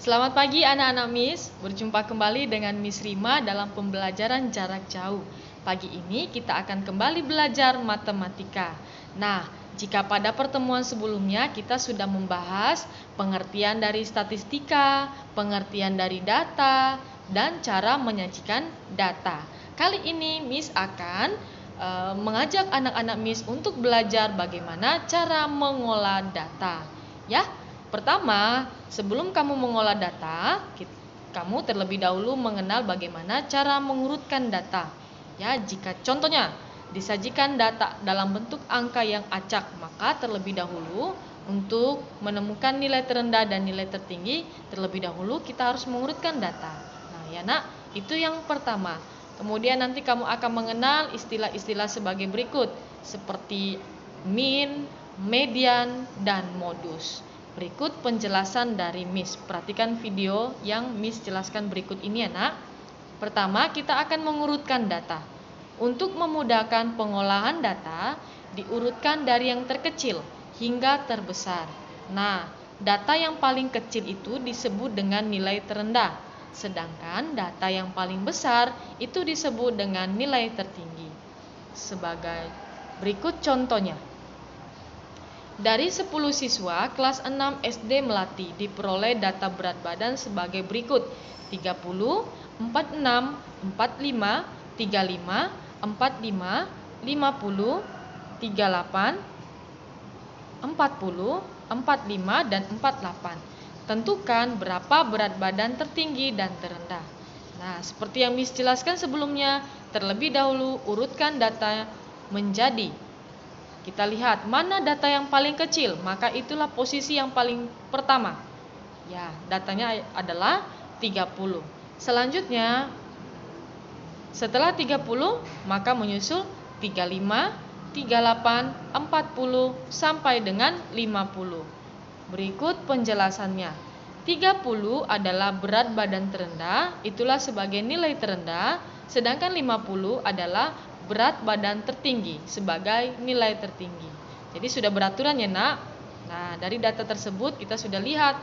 Selamat pagi anak-anak Miss, berjumpa kembali dengan Miss Rima dalam pembelajaran jarak jauh. Pagi ini kita akan kembali belajar matematika. Nah, jika pada pertemuan sebelumnya kita sudah membahas pengertian dari statistika, pengertian dari data, dan cara menyajikan data. Kali ini Miss akan mengajak anak-anak Miss untuk belajar bagaimana cara mengolah data. Ya, pertama, sebelum kamu mengolah data, kamu terlebih dahulu mengenal bagaimana cara mengurutkan data. Ya, jika contohnya disajikan data dalam bentuk angka yang acak, maka terlebih dahulu untuk menemukan nilai terendah dan nilai tertinggi, terlebih dahulu kita harus mengurutkan data. Nah, ya nak, itu yang pertama. Kemudian nanti kamu akan mengenal istilah-istilah sebagai berikut, seperti mean, median, dan modus. Berikut penjelasan dari Miss. Perhatikan video yang Miss jelaskan berikut ini ya nak. Pertama, kita akan mengurutkan data. Untuk memudahkan pengolahan data, diurutkan dari yang terkecil hingga terbesar. Nah, data yang paling kecil itu disebut dengan nilai terendah, sedangkan data yang paling besar itu disebut dengan nilai tertinggi. Sebagai berikut contohnya. Dari 10 siswa kelas 6 SD Melati diperoleh data berat badan sebagai berikut: 30, 46, 45, 35, 45, 50, 38, 40, 45, dan 48. Tentukan berapa berat badan tertinggi dan terendah. Nah, seperti yang Miss jelaskan sebelumnya, terlebih dahulu urutkan data menjadi. Kita lihat mana data yang paling kecil, maka itulah posisi yang paling pertama. Ya, datanya adalah 30. Selanjutnya, setelah 30, maka menyusul 35, 38, 40, sampai dengan 50. Berikut penjelasannya. 30 adalah berat badan terendah, itulah sebagai nilai terendah, sedangkan 50 adalah berat badan tertinggi sebagai nilai tertinggi. Jadi sudah beraturan ya nak. Nah, dari data tersebut kita sudah lihat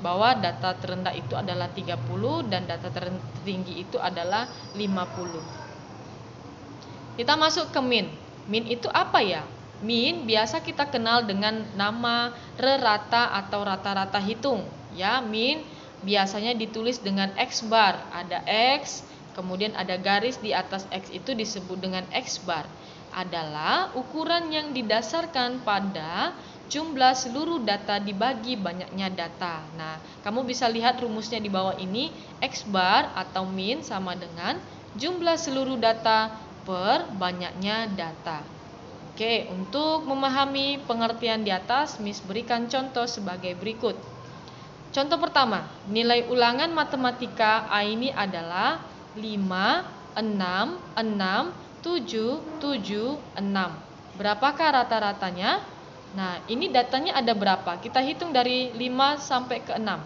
bahwa data terendah itu adalah 30 dan data tertinggi itu adalah 50. Kita masuk ke min. Min itu apa ya? Min biasa kita kenal dengan nama rata atau rata-rata hitung. Ya, min biasanya ditulis dengan X bar. Ada X, kemudian ada garis di atas X itu disebut dengan X bar. Adalah ukuran yang didasarkan pada jumlah seluruh data dibagi banyaknya data. Nah, kamu bisa lihat rumusnya di bawah ini. X bar atau min sama dengan jumlah seluruh data per banyaknya data. Oke, untuk memahami pengertian di atas, Miss berikan contoh sebagai berikut. Contoh pertama, nilai ulangan matematika A ini adalah 5, 6, 6, 7, 7, 6. Berapakah rata-ratanya? Nah, ini datanya ada berapa? Kita hitung dari 5 sampai ke 6.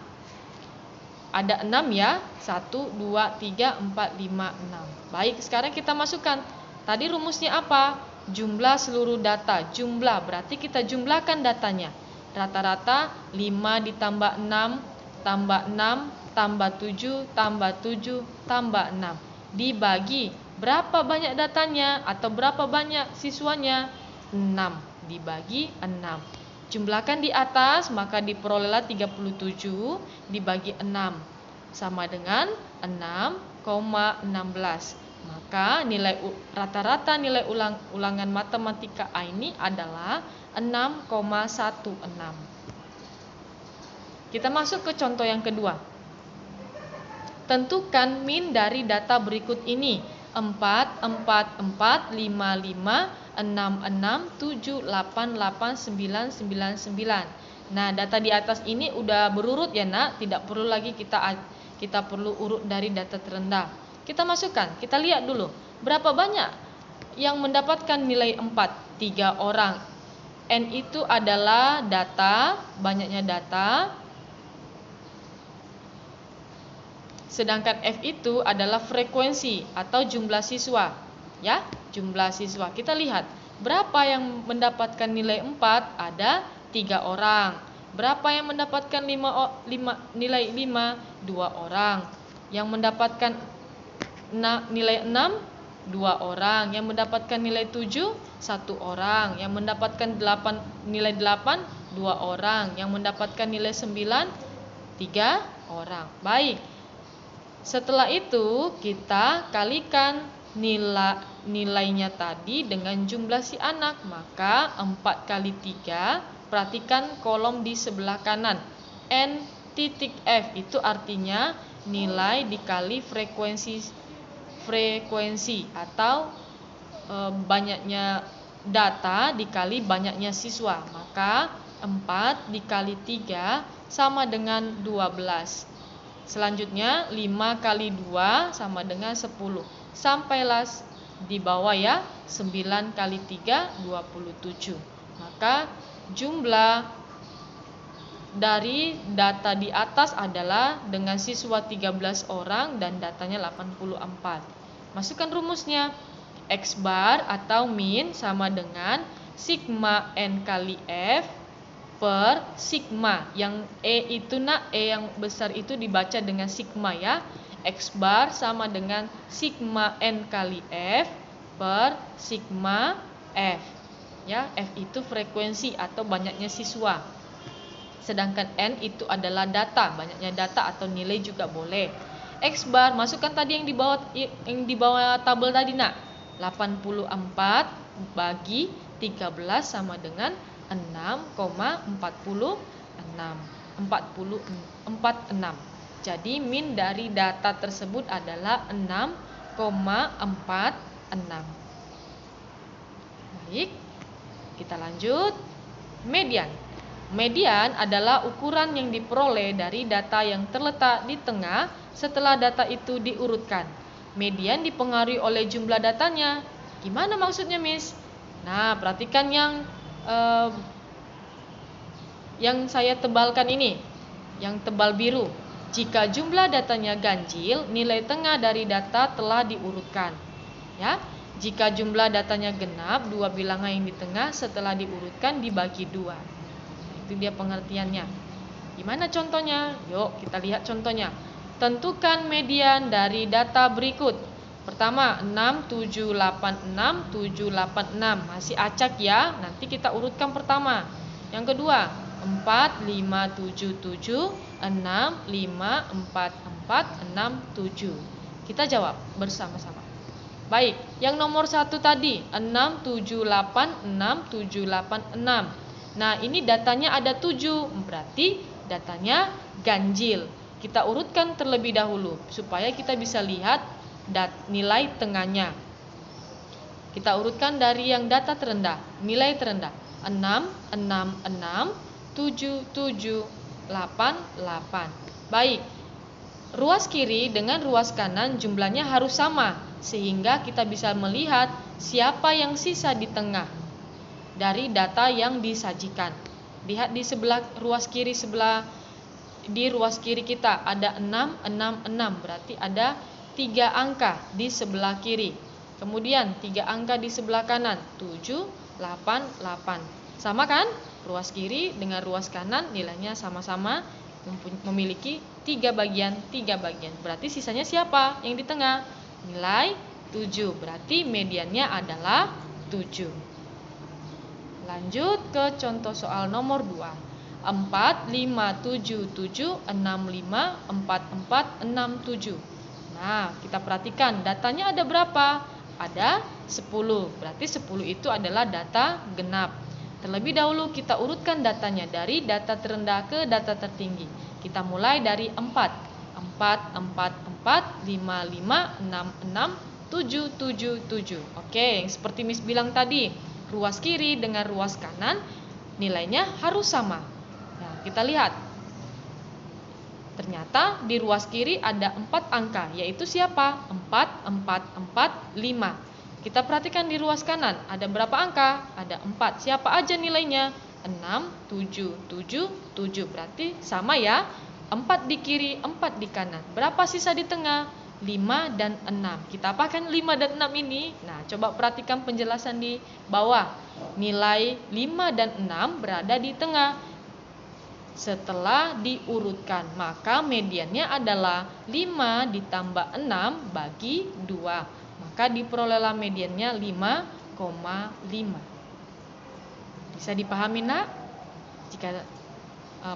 Ada 6 ya. 1, 2, 3, 4, 5, 6. Baik, sekarang kita masukkan. Tadi rumusnya apa? Jumlah seluruh data. Jumlah berarti kita jumlahkan datanya. Rata-rata 5 ditambah 6 tambah 6 tambah 7 tambah 7 tambah 6 dibagi berapa banyak datanya atau berapa banyak siswanya? 6 dibagi 6. Jumlahkan di atas, maka diperolehlah 37 dibagi 6 sama dengan 6,16. Maka rata-rata nilai ulangan matematika A ini adalah 6,16. Kita masuk ke contoh yang kedua. Tentukan min dari data berikut ini: 4, 4, 4, 5, 5, 6, 6, 7, 8, 8, 9, 9, 9. Nah, data di atas ini udah berurut ya nak, tidak perlu lagi kita perlu urut dari data terendah. Kita masukkan, kita lihat dulu berapa banyak yang mendapatkan nilai 4. 3 orang. N itu adalah data, banyaknya data. Sedangkan F itu adalah frekuensi atau jumlah siswa. Ya, jumlah siswa. Kita lihat berapa yang mendapatkan nilai 4. Ada 3 orang. Berapa yang mendapatkan nilai 5? 2 orang. Yang mendapatkan nilai 6? 2 orang. Yang mendapatkan nilai 7? 1 orang. Yang mendapatkan nilai 8? 2 orang. Yang mendapatkan nilai 9? 3 orang. Baik. Setelah itu kita kalikan nilainya tadi dengan jumlah si anak. Maka 4 kali 3. Perhatikan kolom di sebelah kanan. N titik F itu artinya nilai dikali frekuensi atau banyaknya data dikali banyaknya siswa. Maka 4 dikali 3 sama dengan 12. Selanjutnya 5 kali 2 sama dengan 10. Sampailah di bawah ya, 9 kali 3 27. Maka jumlah dari data di atas adalah dengan siswa 13 orang dan datanya 84. Masukkan rumusnya. X bar atau min sama dengan sigma N kali F per sigma. Yang E itu E yang besar itu dibaca dengan sigma ya. X bar sama dengan sigma N kali F per sigma F. Ya, F itu frekuensi atau banyaknya siswa. Sedangkan N itu adalah data, banyaknya data atau nilai juga boleh. X bar masukkan tadi yang di bawah tabel tadi nak. 84 bagi 13 sama dengan 6,46. Jadi min dari data tersebut adalah 6,46. Baik. Kita lanjut. Median. Median adalah ukuran yang diperoleh dari data yang terletak di tengah setelah data itu diurutkan. Median dipengaruhi oleh jumlah datanya. Gimana maksudnya, Miss? Nah, perhatikan yang saya tebalkan ini, yang tebal biru. Jika jumlah datanya ganjil, nilai tengah dari data telah diurutkan. Ya. Jika jumlah datanya genap, 2 bilangan yang di tengah setelah diurutkan dibagi 2. Itu dia pengertiannya. Gimana contohnya? Yuk kita lihat contohnya. Tentukan median dari data berikut. Pertama 6, 7, 8, 6, 7, 8, 6. Masih acak ya. Nanti kita urutkan pertama. Yang kedua 4, 5, 7, 7, 6, 5, 4, 4, 6, 7. Kita jawab bersama-sama. Baik, yang nomor 1 tadi 6, 7, 8, 6, 7, 8, 6. Nah ini datanya ada 7, berarti datanya ganjil. Kita urutkan terlebih dahulu supaya kita bisa lihat nilai tengahnya. Kita urutkan dari yang data terendah, nilai terendah 6, 6, 6, 7, 7, 8, 8. Baik, ruas kiri dengan ruas kanan jumlahnya harus sama, sehingga kita bisa melihat siapa yang sisa di tengah dari data yang disajikan. Lihat di sebelah ruas kiri di ruas kiri kita ada 6, 6, 6, berarti ada 3 angka di sebelah kiri. Kemudian 3 angka di sebelah kanan, 7, 8, 8. Sama kan? Ruas kiri dengan ruas kanan nilainya sama-sama memiliki 3 bagian. Berarti sisanya siapa? Yang di tengah. Nilai 7. Berarti mediannya adalah 7. Lanjut ke contoh soal nomor 2. 4, 5, 7, 7, 6, 5, 4, 4, 6, 7. Nah, kita perhatikan datanya ada berapa? Ada 10. Berarti 10 itu adalah data genap. Terlebih dahulu kita urutkan datanya dari data terendah ke data tertinggi. Kita mulai dari 4. 4, 4, 4, 5, 5, 6, 6, 7, 7, 7. Oke, seperti Miss bilang tadi, ruas kiri dengan ruas kanan nilainya harus sama. Nah, kita lihat. Ternyata di ruas kiri ada 4 angka, yaitu siapa? 4, 4, 4, 5. Kita perhatikan di ruas kanan, ada berapa angka? Ada 4. Siapa aja nilainya? 6, 7, 7, 7. Berarti sama ya. 4 di kiri, 4 di kanan. Berapa sisa di tengah? 5 dan 6. Kita apakan 5 dan 6 ini? Nah, coba perhatikan penjelasan di bawah. Nilai 5 dan 6 berada di tengah. setelah diurutkan. Maka mediannya adalah 5 ditambah 6 bagi 2. Maka diperolehlah mediannya 5,5. Bisa dipahami nak? Jika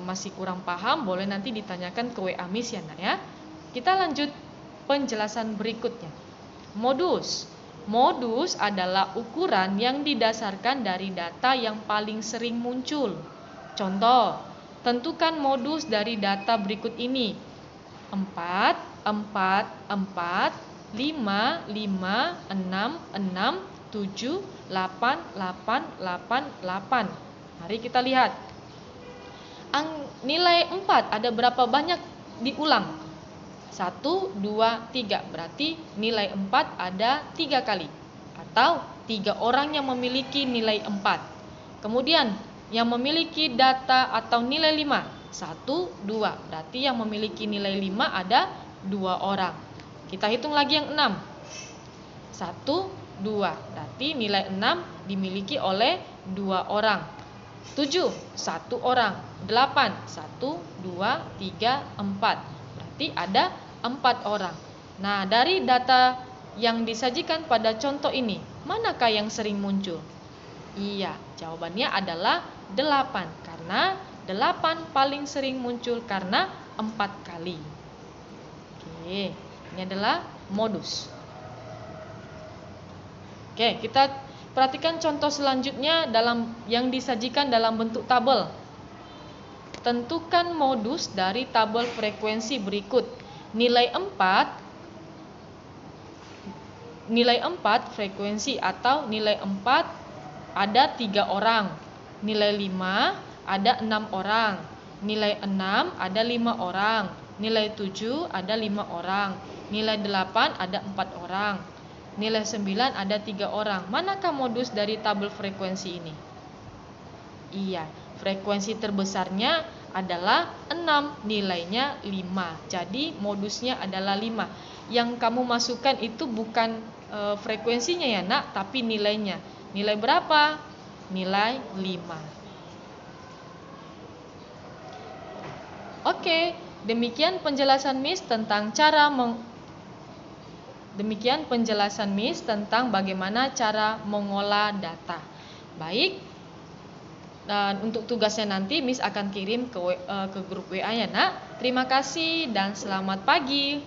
masih kurang paham, boleh nanti ditanyakan ke WA Miss ya nak ya. Kita lanjut penjelasan berikutnya. Modus. Modus adalah ukuran yang didasarkan dari data yang paling sering muncul. Contoh, tentukan modus dari data berikut ini. 4, 4, 4, 5, 5, 6, 6, 7, 8, 8, 8, 8. Mari kita lihat. Nilai 4 ada berapa banyak diulang? 1, 2, 3. Berarti nilai 4 ada 3 kali. Atau 3 orang yang memiliki nilai 4. Kemudian yang memiliki data atau nilai 5. 1, 2. Berarti yang memiliki nilai 5 ada 2 orang. Kita hitung lagi yang 6. 1, 2. Berarti nilai 6 dimiliki oleh 2 orang. 7, 1 orang. 8, 1, 2, 3, 4. Berarti ada 4 orang. Nah, dari data yang disajikan pada contoh ini, manakah yang sering muncul? Iya, jawabannya adalah 8. Karena 8 paling sering muncul karena 4 kali. Oke, ini adalah modus. Oke, kita perhatikan contoh selanjutnya yang disajikan dalam bentuk tabel. Tentukan modus dari tabel frekuensi berikut. Nilai 4 frekuensi atau nilai 4 ada 3 orang. Nilai 5 ada 6 orang. Nilai 6 ada 5 orang. Nilai 7 ada 5 orang. Nilai 8 ada 4 orang. Nilai 9 ada 3 orang. Manakah modus dari tabel frekuensi ini? Iya, frekuensi terbesarnya adalah 6, nilainya 5. Jadi modusnya adalah 5. Yang kamu masukkan itu bukan frekuensinya ya nak, tapi nilainya. Nilai berapa? Nilai 5. Oke, demikian penjelasan Miss tentang bagaimana cara mengolah data. Baik. Dan untuk tugasnya nanti Miss akan kirim ke grup WA ya nak. Terima kasih dan selamat pagi.